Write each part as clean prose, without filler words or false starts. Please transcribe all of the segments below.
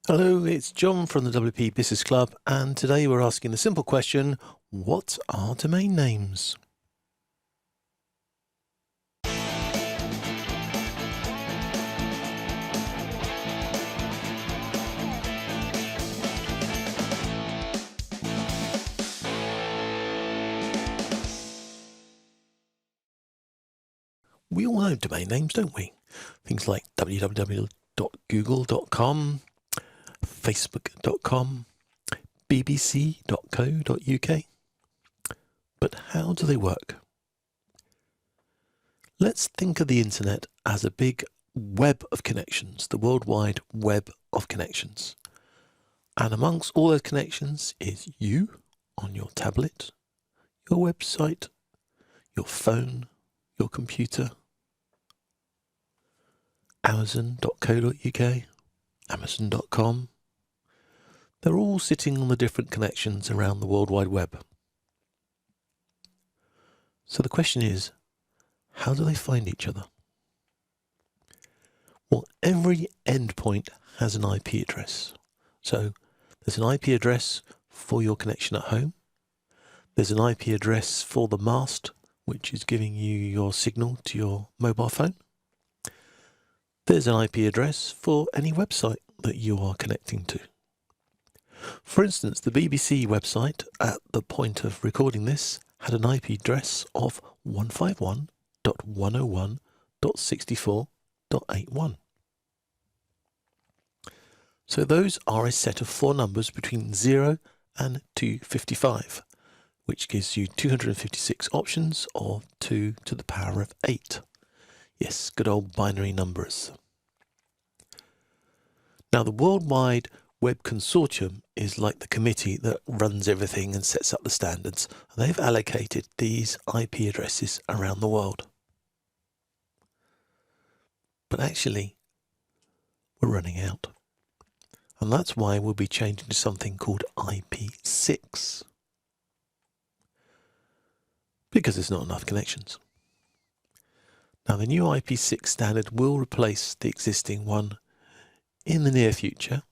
Hello, it's John from the WP Business Club, and today we're asking the simple question, what are domain names? We all know domain names, don't we? Things like www.google.com, facebook.com, bbc.co.uk. But how do they work? Let's think of the internet as a big web of connections, the worldwide web of connections. And amongst all those connections is you on your tablet, your website, your phone, your computer, amazon.co.uk, amazon.com. They're all sitting on the different connections around the World Wide Web. So the question is, how do they find each other? Well, every endpoint has an IP address. So there's an IP address for your connection at home. There's an IP address for the mast, which is giving you your signal to your mobile phone. There's an IP address for any website that you are connecting to. For instance, the BBC website at the point of recording this had an IP address of 151.101.64.81. So those are a set of four numbers between 0 and 255, which gives you 256 options, or 2 to the power of 8. Yes, good old binary numbers. Now, the World Wide Web Consortium is like the committee that runs everything and sets up the standards, and they've allocated these IP addresses around the world. But actually, we're running out. And that's why we'll be changing to something called IP6. Because there's not enough connections. Now, the new IP6 standard will replace the existing one in the near future.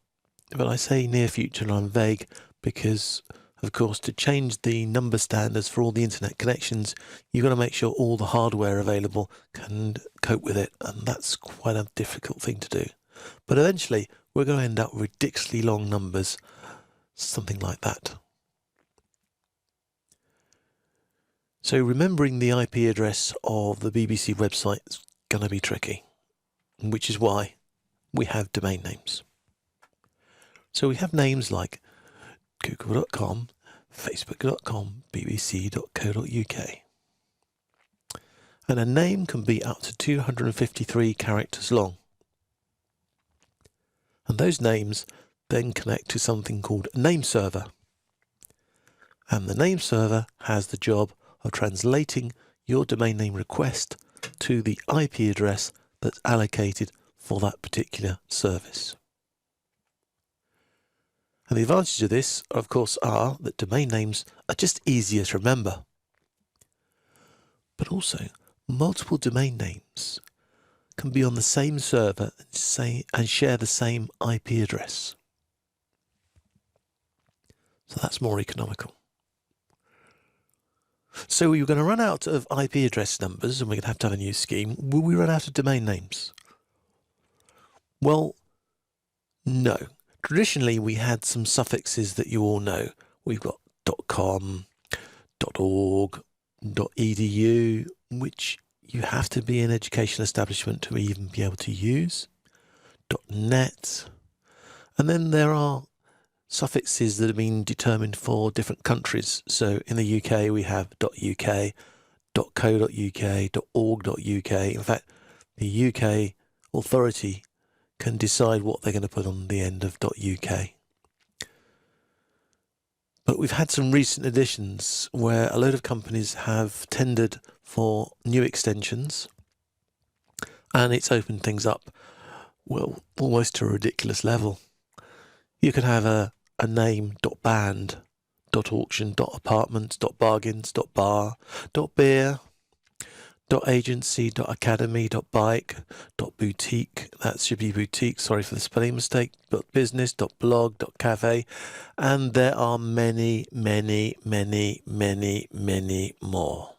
But I say near future and I'm vague because, of course, to change the number standards for all the internet connections, you've got to make sure all the hardware available can cope with it. And that's quite a difficult thing to do. But eventually, we're going to end up with ridiculously long numbers, something like that. So remembering the IP address of the BBC website is going to be tricky, which is why we have domain names. So we have names like google.com, facebook.com, bbc.co.uk. And a name can be up to 253 characters long. And those names then connect to something called a name server. And the name server has the job of translating your domain name request to the IP address that's allocated for that particular service. And the advantages of this, of course, are that domain names are just easier to remember. But also, multiple domain names can be on the same server and share the same IP address. So that's more economical. So we're going to run out of IP address numbers and we're going to have a new scheme. Will we run out of domain names? Well, no. Traditionally, we had some suffixes that you all know. We've got .com, .org, .edu, which you have to be an education establishment to even be able to use, .net, and then there are suffixes that have been determined for different countries. So in the UK we have .uk, .co.uk, .org.uk. In fact, the UK authority can decide what they're going to put on the end of .uk. But we've had some recent additions where a load of companies have tendered for new extensions, and it's opened things up, well, almost to a ridiculous level. You could have a name .band, .auction, .apartments, .bargains, .bar, .beer, .agency, .academy, .bike, .boutique, that should be boutique, sorry for the spelling mistake, .business, .blog, .cafe, and there are many, many, many, many, many more.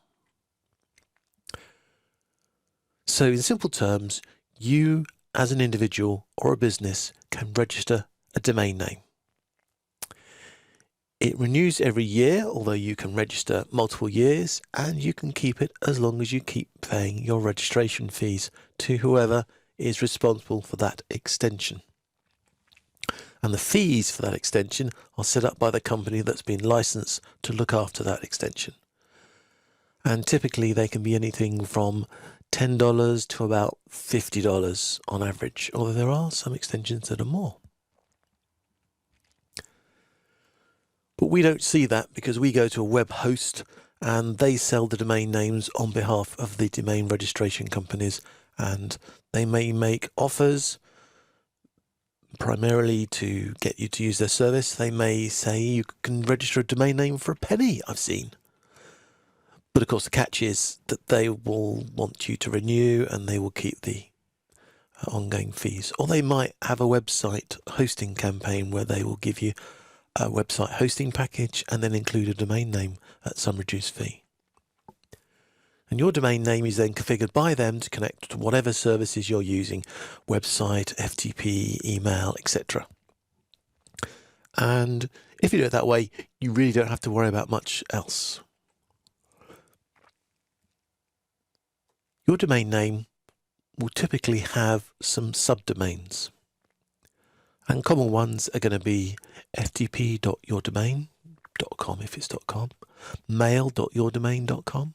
So in simple terms, you as an individual or a business can register a domain name. It renews every year, although you can register multiple years, and you can keep it as long as you keep paying your registration fees to whoever is responsible for that extension. And the fees for that extension are set up by the company that's been licensed to look after that extension. And typically they can be anything from $10 to about $50 on average, although there are some extensions that are more. But we don't see that because we go to a web host and they sell the domain names on behalf of the domain registration companies, and they may make offers primarily to get you to use their service. They may say you can register a domain name for a penny, I've seen. But of course the catch is that they will want you to renew and they will keep the ongoing fees. Or they might have a website hosting campaign where they will give you a website hosting package and then include a domain name at some reduced fee. And your domain name is then configured by them to connect to whatever services you're using, website, FTP, email, etc. And if you do it that way, you really don't have to worry about much else. Your domain name will typically have some subdomains. And common ones are going to be ftp.yourdomain.com if it's .com, mail.yourdomain.com,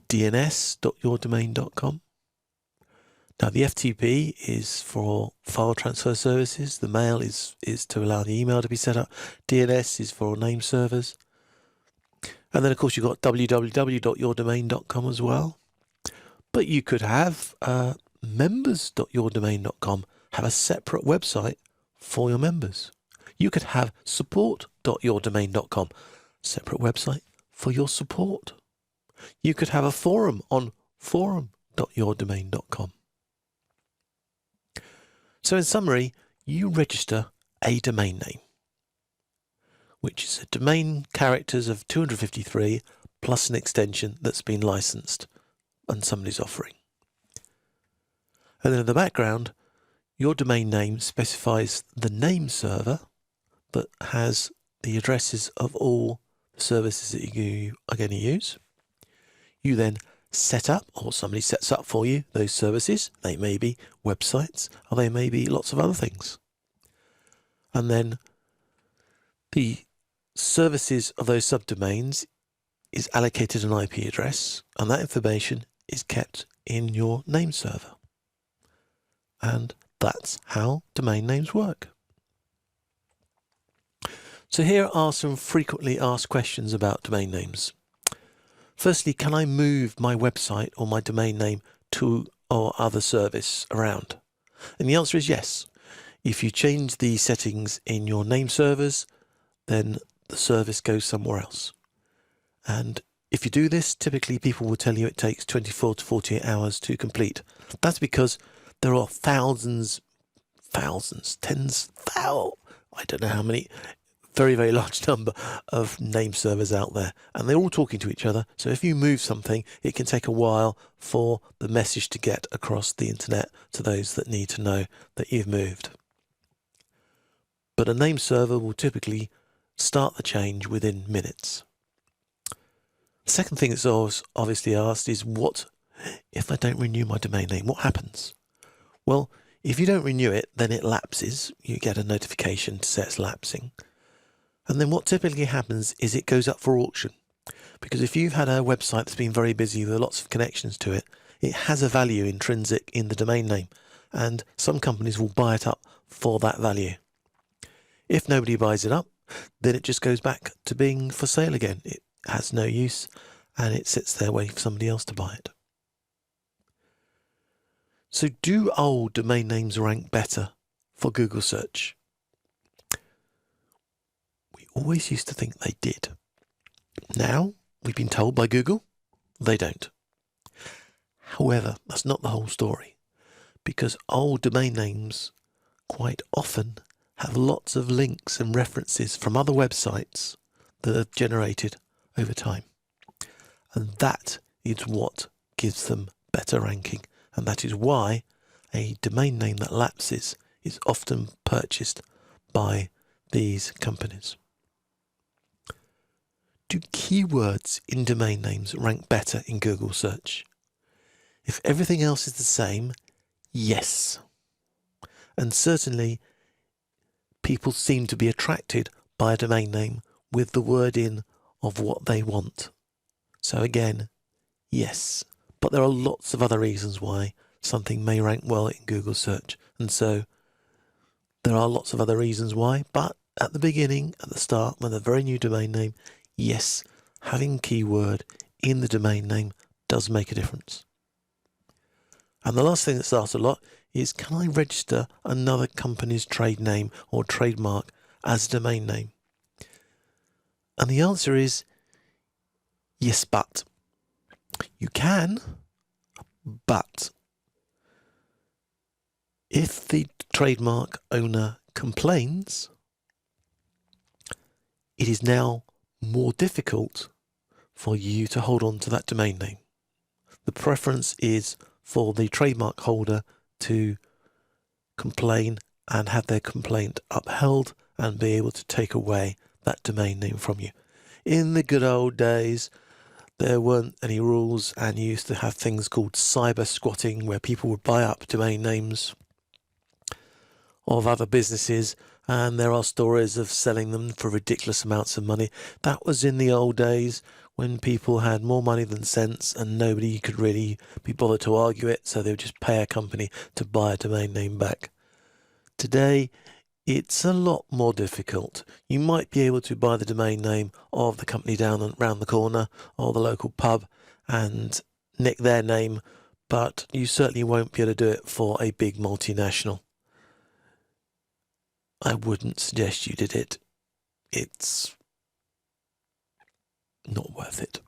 dns.yourdomain.com. Now the FTP is for file transfer services, the mail is to allow the email to be set up, DNS is for name servers, and then of course you've got www.yourdomain.com as well. But you could have members.yourdomain.com have a separate website for your members. You could have support.yourdomain.com, separate website for your support. You could have a forum on forum.yourdomain.com. So in summary, you register a domain name, which is a domain characters of 253 plus an extension that's been licensed and somebody's offering. And then in the background, your domain name specifies the name server that has the addresses of all the services that you are going to use. You then set up, or somebody sets up for you, those services. They may be websites, or they may be lots of other things. And then the services of those subdomains is allocated an IP address, and that information is kept in your name server. And that's how domain names work. So here are some frequently asked questions about domain names. Firstly, can I move my website or my domain name to or other service around? And the answer is yes. If you change the settings in your name servers, then the service goes somewhere else. And if you do this, typically people will tell you it takes 24 to 48 hours to complete. That's because there are thousands, tens, I don't know how many, very, very large number of name servers out there, and they're all talking to each other. So if you move something, it can take a while for the message to get across the internet to those that need to know that you've moved. But a name server will typically start the change within minutes. The second thing that's always obviously asked is, what if I don't renew my domain name? What happens? Well, if you don't renew it, then it lapses. You get a notification to say it's lapsing. And then what typically happens is it goes up for auction. Because if you've had a website that's been very busy with lots of connections to it, it has a value intrinsic in the domain name. And some companies will buy it up for that value. If nobody buys it up, then it just goes back to being for sale again. It has no use and it sits there waiting for somebody else to buy it. So do old domain names rank better for Google search? We always used to think they did. Now, we've been told by Google, they don't. However, that's not the whole story, because old domain names quite often have lots of links and references from other websites that are generated over time. And that is what gives them better ranking. And that is why a domain name that lapses is often purchased by these companies. Do keywords in domain names rank better in Google search? If everything else is the same, yes. And certainly people seem to be attracted by a domain name with the word in of what they want. So again, yes. But there are lots of other reasons why something may rank well in Google search. And so there are lots of other reasons why, but at the beginning, at the start, when a very new domain name, yes, having keyword in the domain name does make a difference. And the last thing that's asked a lot is, can I register another company's trade name or trademark as a domain name? And the answer is yes, but. You can, but if the trademark owner complains, it is now more difficult for you to hold on to that domain name. The preference is for the trademark holder to complain and have their complaint upheld and be able to take away that domain name from you. In the good old days, there weren't any rules, and you used to have things called cyber squatting, where people would buy up domain names of other businesses, and there are stories of selling them for ridiculous amounts of money. That was in the old days when people had more money than sense and nobody could really be bothered to argue it, so they would just pay a company to buy a domain name back. Today, it's a lot more difficult. You might be able to buy the domain name of the company down and round the corner or the local pub and nick their name, but you certainly won't be able to do it for a big multinational. I wouldn't suggest you did it. It's not worth it.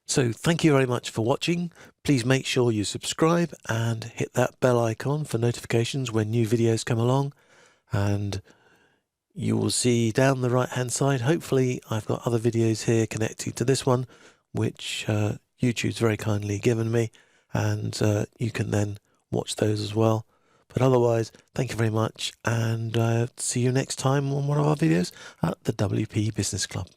So thank you very much for watching. Please make sure you subscribe and hit that bell icon for notifications when new videos come along. And you will see down the right hand side, hopefully I've got other videos here connected to this one, which YouTube's very kindly given me, and you can then watch those as well. But otherwise, thank you very much, and see you next time on one of our videos at the WP Business Club.